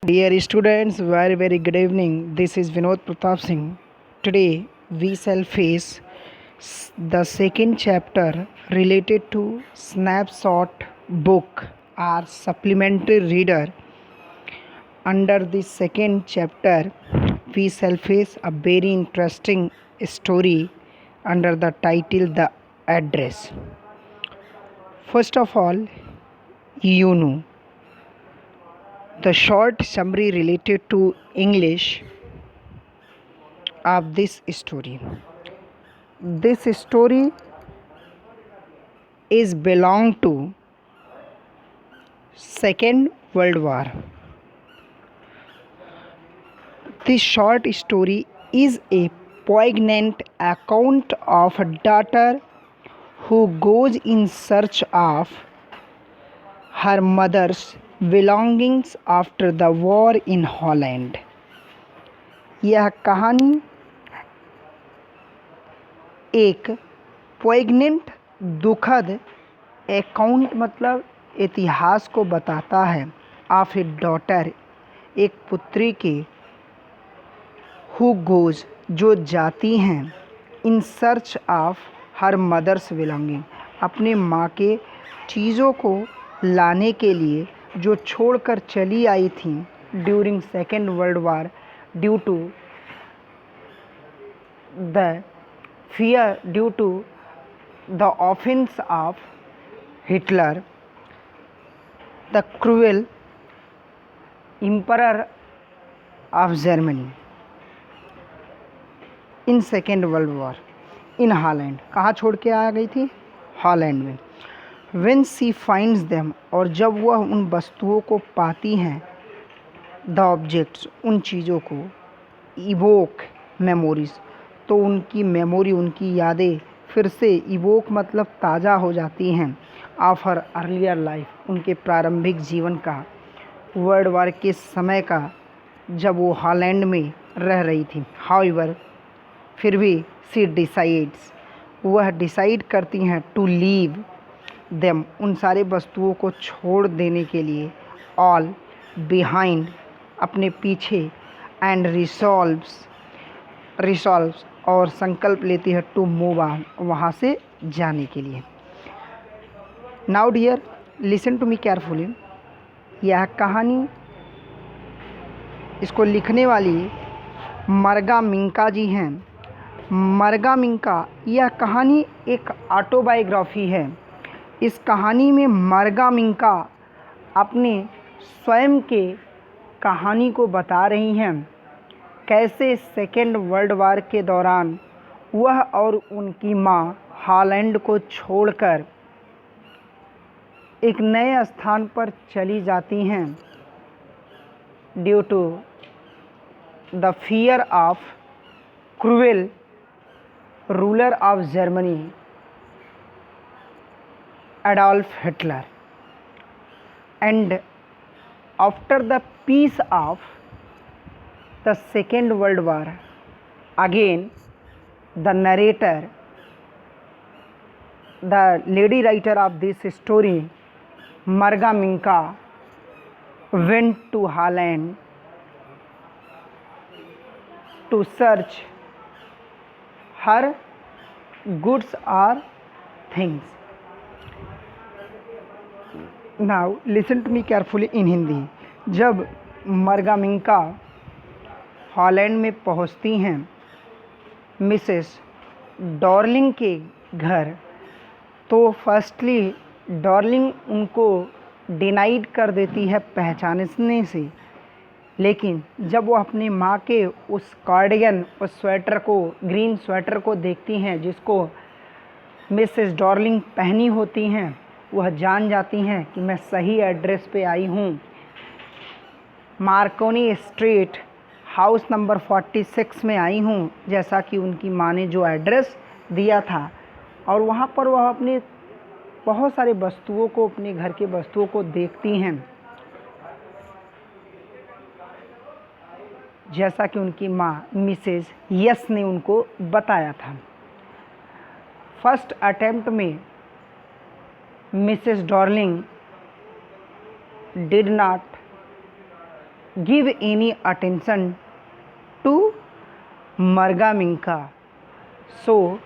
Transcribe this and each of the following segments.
Dear students, very good evening. This is Vinod Pratap Singh. Today we shall face the second chapter related to snapshot book or supplementary reader. Under the second chapter, we shall face a very interesting story under the title The Address. First of all, you know the short summary related to English of this story. This story is belong to Second World War. This short story is a poignant account of a daughter who goes in search of her mother's belongings after the war in Holland. यह कहानी एक पोइग्नेंट दुखद account मतलब इतिहास को बताता है of A daughter, एक पुत्री के हु गोज जो जाती हैं in search of her mother's belonging, अपने माँ के चीज़ों को लाने के लिए जो छोड़कर चली आई थी during second world war due to the fear due to the offense of Hitler, the cruel emperor of Germany in Second World War in Holland. कहाँ छोड़ के आ गई थी? हॉलैंड में. When she finds them, और जब वह उन वस्तुओं को पाती हैं, the objects, उन चीज़ों को, evoke memories, तो उनकी मेमोरी, उनकी यादें फिर से इवोक मतलब ताज़ा हो जाती हैं ऑफ हर अर्लियर लाइफ, उनके प्रारंभिक जीवन का, वर्ल्ड वार के समय का जब वो हॉलैंड में रह रही थी. हाउएवर, फिर भी सी डिसाइड्स, वह डिसाइड करती हैं टू लीव देम, उन सारे वस्तुओं को छोड़ देने के लिए, ऑल बिहाइंड, अपने पीछे, एंड रिसॉल्व्स और संकल्प लेती है टू मूव ऑन, वहाँ से जाने के लिए. Now dear listen to me carefully. यह कहानी, इसको लिखने वाली मरगा मिंका जी हैं. मरगा मिंका, यह कहानी एक ऑटोबायोग्राफी है. इस कहानी में मरगा मिंका अपने स्वयं के कहानी को बता रही हैं, कैसे सेकेंड वर्ल्ड वार के दौरान वह और उनकी माँ हॉलैंड को छोड़कर एक नए स्थान पर चली जाती हैं due to the fear of cruel ruler of Germany Adolf Hitler. And after the peace of the Second World War, again the narrator, the lady writer of this story, Marga Minka, went to Holland to search her goods or things. Now listen to me carefully in Hindi. जब मरगा मिंका Holland में पहुंचती हैं Mrs Darling के घर, तो firstly Darling उनको denied कर देती है पहचानने से. लेकिन जब वो अपनी माँ के उस कार्डिगन, उस स्वेटर को, ग्रीन स्वेटर को देखती हैं जिसको मिसेस डॉर्लिंग पहनी होती हैं, वह जान जाती हैं कि मैं सही एड्रेस पे आई हूँ. मार्कोनी स्ट्रीट हाउस नंबर 46 में आई हूँ, जैसा कि उनकी माँ ने जो एड्रेस दिया था. और वहाँ पर वह अपने बहुत सारे वस्तुओं को, अपने घर के वस्तुओं को देखती हैं, जैसा कि उनकी माँ मिसेस यस ने उनको बताया था. फर्स्ट अटेम्प्ट में Mrs Darling did not give any attention to Marga Minka, so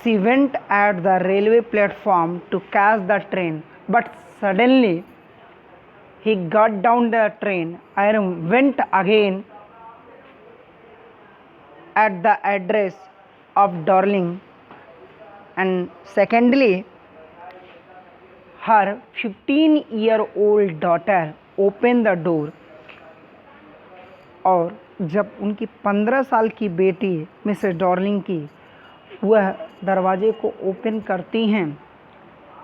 she went at the railway platform to catch the train, but suddenly he got down the train and went again at the address of Darling, and secondly her 15-year-old daughter opened the door, और जब उनकी 15 साल की बेटी Mrs Darling की वह दरवाजे को ओपन करती हैं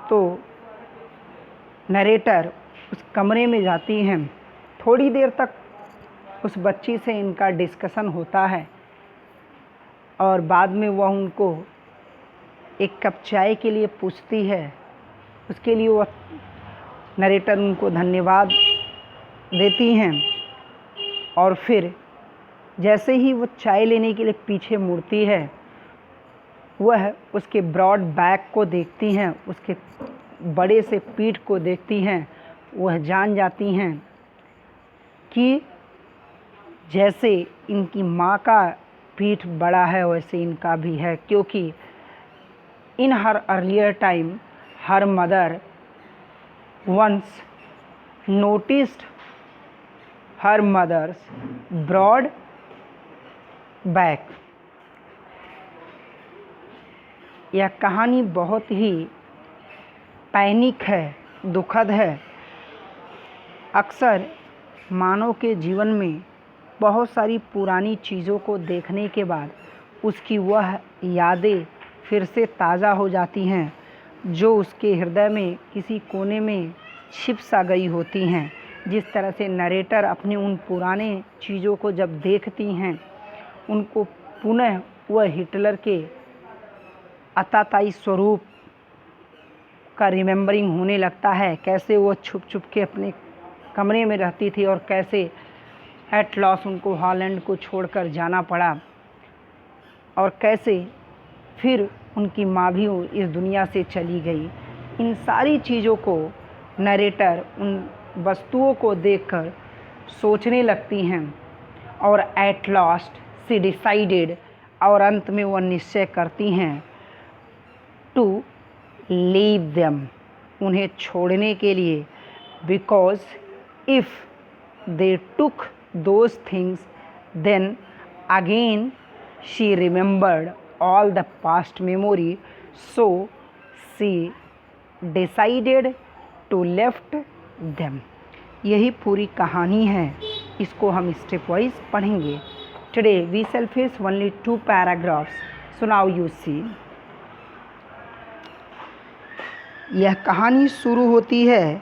तो नरेटर उस कमरे में जाती हैं। थोड़ी देर तक उस बच्ची से इनका डिस्कशन होता है और बाद में वह उनको एक कप चाय के लिए पूछती है। उसके लिए वह नरेटर उनको धन्यवाद देती हैं और फिर जैसे ही वो चाय लेने के लिए पीछे मुड़ती है वह उसके ब्रॉड बैक को देखती हैं, उसके बड़े से पीठ को देखती हैं। वह जान जाती हैं कि जैसे इनकी माँ का पीठ बड़ा है वैसे इनका भी है, क्योंकि in her earlier time her mother once noticed her mother's broad back. यह कहानी बहुत ही पैनिक है, दुखद है। अक्सर मानव के जीवन में बहुत सारी पुरानी चीज़ों को देखने के बाद उसकी वह यादें फिर से ताज़ा हो जाती हैं जो उसके हृदय में किसी कोने में छिप सा गई होती हैं। जिस तरह से नरेटर अपने उन पुराने चीज़ों को जब देखती हैं उनको पुनः वह हिटलर के आतताई स्वरूप का रिमेंबरिंग होने लगता है। कैसे वो छुप छुप के अपने कमरे में रहती थी और कैसे एट लॉस उनको हॉलैंड को छोड़कर जाना पड़ा और कैसे फिर उनकी माँ भी इस दुनिया से चली गई। इन सारी चीज़ों को नरेटर उन वस्तुओं को देखकर सोचने लगती हैं और एट लास्ट शी डिसाइडेड, और अंत में वह निश्चय करती हैं टू लीव देम, उन्हें छोड़ने के लिए। Because if they took those things then again she remembered all the past memory, so she decided to left them। यही पूरी कहानी है, इसको हम स्टेप वाइज पढ़ेंगे। Today we shall face only 2 paragraphs, so now you see। यह कहानी शुरू होती है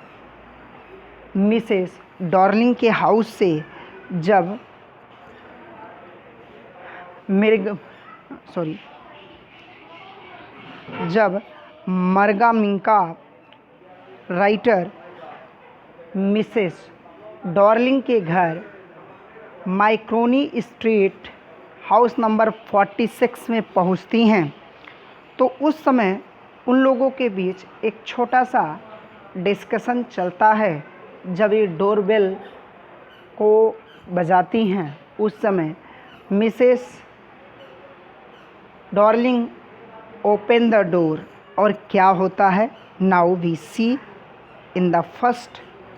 मिसेस डॉर्लिंग के हाउस से जब जब मरगा मिंका राइटर मिसेस डॉर्लिंग के घर माइक्रोनी स्ट्रीट हाउस नंबर 46 में पहुंचती हैं तो उस समय उन लोगों के बीच एक छोटा सा डिस्कशन चलता है। जब ये डोरबेल को बजाती हैं उस समय Mrs Darling open the door, और क्या होता है now we see in the first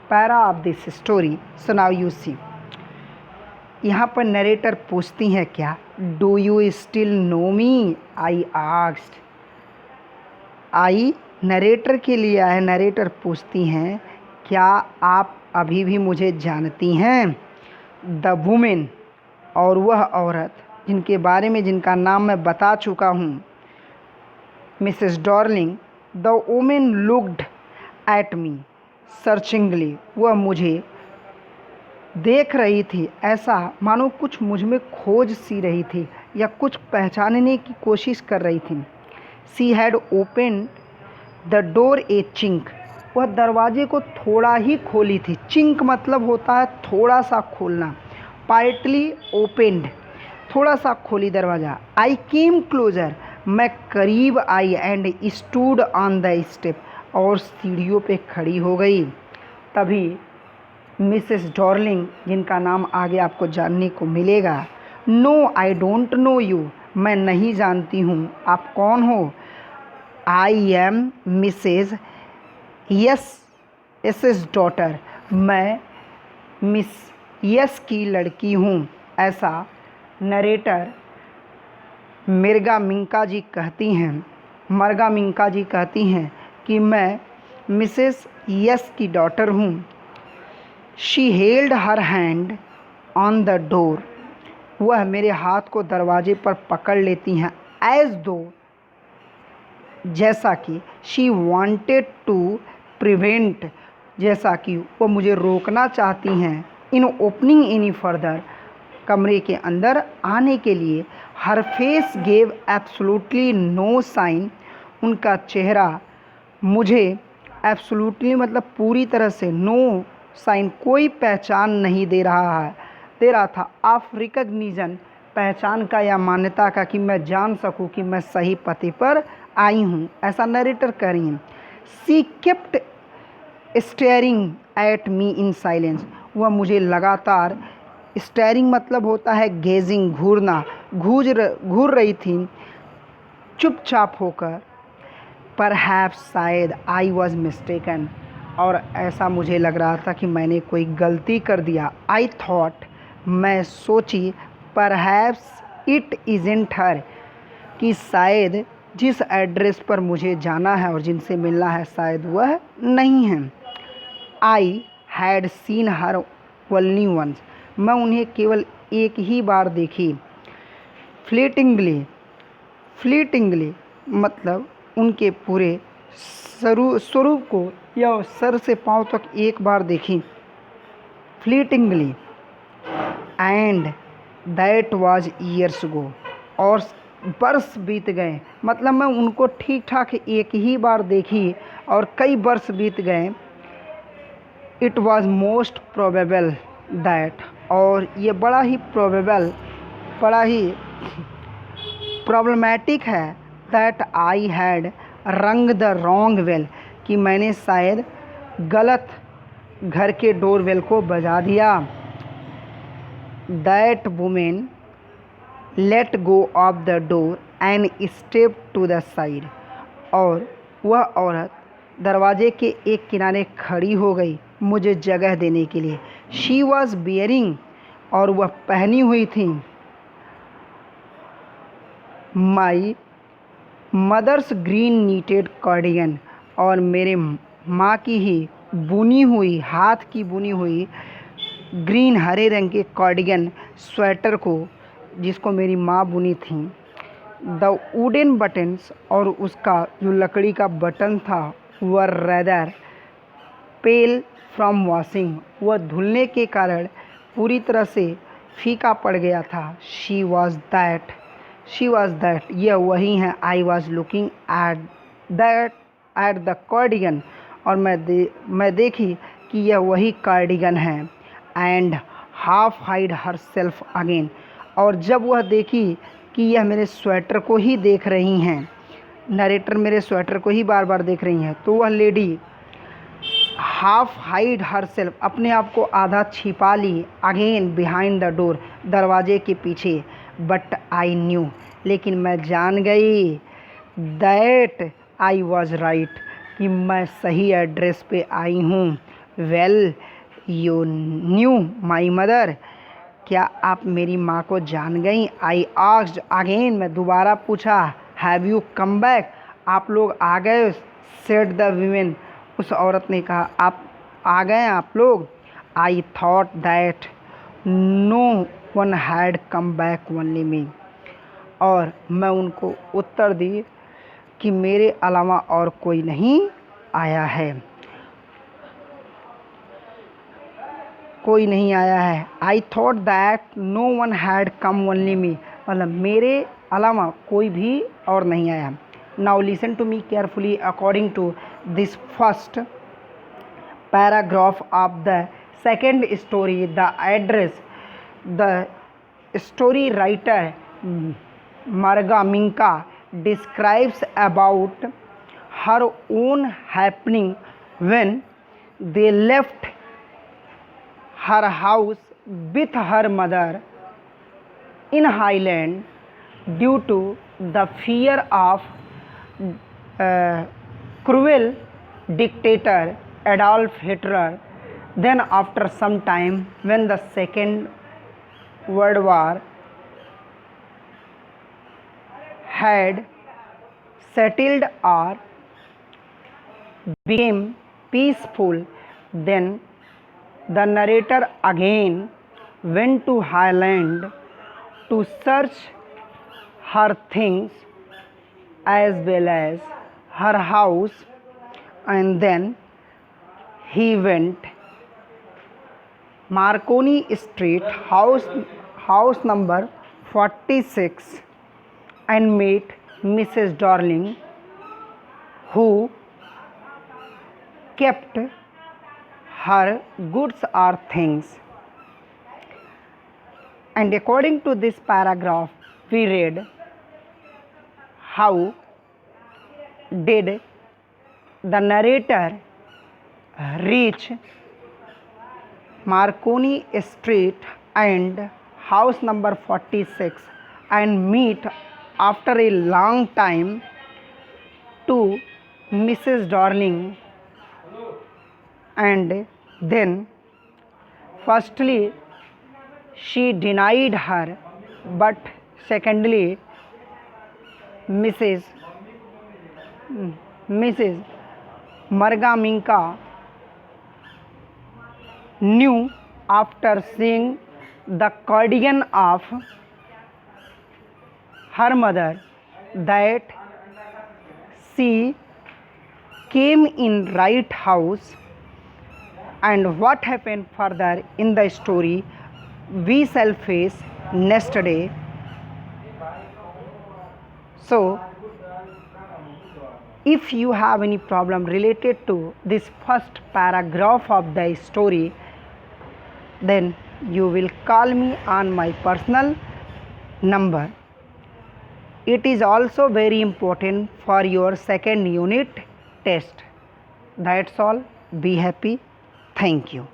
para of this story. So now you see, यहाँ पर नरेटर पूछती हैं क्या, do you still know me, I asked. I narrator के लिए आया, नरेटर पूछती हैं क्या आप अभी भी मुझे जानती हैं। द वुमेन, और वह औरत जिनके बारे में जिनका नाम मैं बता चुका हूँ, Mrs Darling. The woman looked at me searchingly, वह मुझे देख रही थी ऐसा मानो कुछ मुझ में खोज सी रही थी या कुछ पहचानने की कोशिश कर रही थी। She had open the door A chink, वह दरवाजे को थोड़ा ही खोली थी। चिंक मतलब होता है थोड़ा सा खोलना। पार्टली ओपेंड, थोड़ा सा खोली दरवाज़ा। आई केम क्लोजर, मैं करीब आई and stood on the step, और सीढ़ियों पे खड़ी हो गई। तभी मिसेस डॉर्लिंग, जिनका नाम आगे आपको जानने को मिलेगा। No I don't know you, मैं नहीं जानती हूँ, आप कौन हो। I am Mrs S's daughter, मैं मिस यस की लड़की हूँ। ऐसा नरेटर मर्गा मिंका जी कहती हैं कि मैं मिसेस यस की डॉटर हूँ। She held her hand on the door, वह मेरे हाथ को दरवाजे पर पकड़ लेती हैं। एज दो, जैसा कि शी वांटेड टू प्रिवेंट, जैसा कि वो मुझे रोकना चाहती हैं। इन ओपनिंग एनी फर्दर, कमरे के अंदर आने के लिए। Her face gave absolutely no sign, उनका चेहरा मुझे एब्सोल्युटली मतलब पूरी तरह से नो साइन, कोई पहचान नहीं दे रहा था। ऑफ रिकग्निशन, पहचान का या मान्यता का, कि मैं जान सकूं कि मैं सही पते पर आई हूँ, ऐसा नरेटर कह रही हैं। She kept staring at me in silence, वह मुझे लगातार, स्टेयरिंग मतलब होता है गेजिंग, घूरना, घूर रही थी चुपचाप होकर। परहैप्स, शायद, आई वॉज मिस्टेकन, और ऐसा मुझे लग रहा था कि मैंने कोई गलती कर दिया। आई थॉट, मैं सोची, परहैप्स इट इज़न्ट हर, कि शायद जिस एड्रेस पर मुझे जाना है और जिनसे मिलना है शायद वह नहीं है। I had seen her only once, मैं उन्हें केवल एक ही बार देखी। फ्लीटिंगली मतलब उनके पूरे स्वरूप को या सर से पांव तक एक बार देखी। Fleetingly, and that was years गो, और वर्ष बीत गए, मतलब मैं उनको ठीक ठाक एक ही बार देखी और कई वर्ष बीत गए। It was most probable that, और ये बड़ा ही प्रॉब्लमैटिक है। दैट आई हैड रंग द रॉन्ग बेल, कि मैंने शायद गलत घर के डोरबेल को बजा दिया। That women let go of the door and step to the side, और वह औरत दरवाजे के एक किनारे खड़ी हो गई मुझे जगह देने के लिए। शी वॉज बियरिंग, और वह पहनी हुई थी my mother's green knitted cardigan, और मेरे माँ की ही बुनी हुई, हाथ की बुनी हुई ग्रीन हरे रंग के कार्डिगन स्वेटर को, जिसको मेरी माँ बुनी थी। द वुडन बटन्स, और उसका जो लकड़ी का बटन था वह रेदर पेल फ्रॉम वॉशिंग, वह धुलने के कारण पूरी तरह से फीका पड़ गया था। शी वॉज दैट, यह वही है। I was looking at the cardigan, और मैं देखी कि यह वही कार्डिगन है। And half hide her self again, और जब वह देखी कि यह मेरे स्वेटर को ही देख रही हैं, नरेटर मेरे स्वेटर को ही बार बार देख रही हैं, तो वह lady half hide her self, अपने आप को आधा छिपा ली, अगेन बिहाइंड द डोर, दरवाजे के पीछे। बट आई न्यू, लेकिन मैं जान गई, दैट आई वॉज राइट, कि मैं सही एड्रेस पे आई हूँ। Well, you knew my mother, क्या आप मेरी माँ को जान गई। आई आस्क्ड अगेन, मैं दोबारा पूछा। हैव यू कम बैक, आप लोग आ गए। सेड द वीमेन, उस औरत ने कहा, आप आ गए आप लोग। I thought that no one had come back only me, और मैं उनको उत्तर दी कि मेरे अलावा और कोई नहीं आया है, कोई नहीं आया है। I thought that no one had come only me, मतलब मेरे अलावा कोई भी और नहीं आया। Now listen to me carefully according to this first paragraph of the second story, the address. The story writer Marga Minka describes about her own happening when they left her house with her mother in Highland due to the fear of cruel dictator Adolf Hitler. Then after some time, when the Second World War had settled or became peaceful, then the narrator again went to Highland to search her things as well as her house, and then he went Marconi Street, house number 46, and met Mrs. Darling, who kept her goods or things. And according to this paragraph, we read how did the narrator reach Marconi Street and house number 46 and meet after a long time to Mrs. Darling, and then firstly she denied her, but secondly Mrs. Margaminka knew after seeing the cardigan of her mother that she came in right house. And what happened further in the story we shall face next day. So if you have any problem related to this first paragraph of the story, then you will call me on my personal number. It is also very important for your second unit test. That's all. Be happy. Thank you.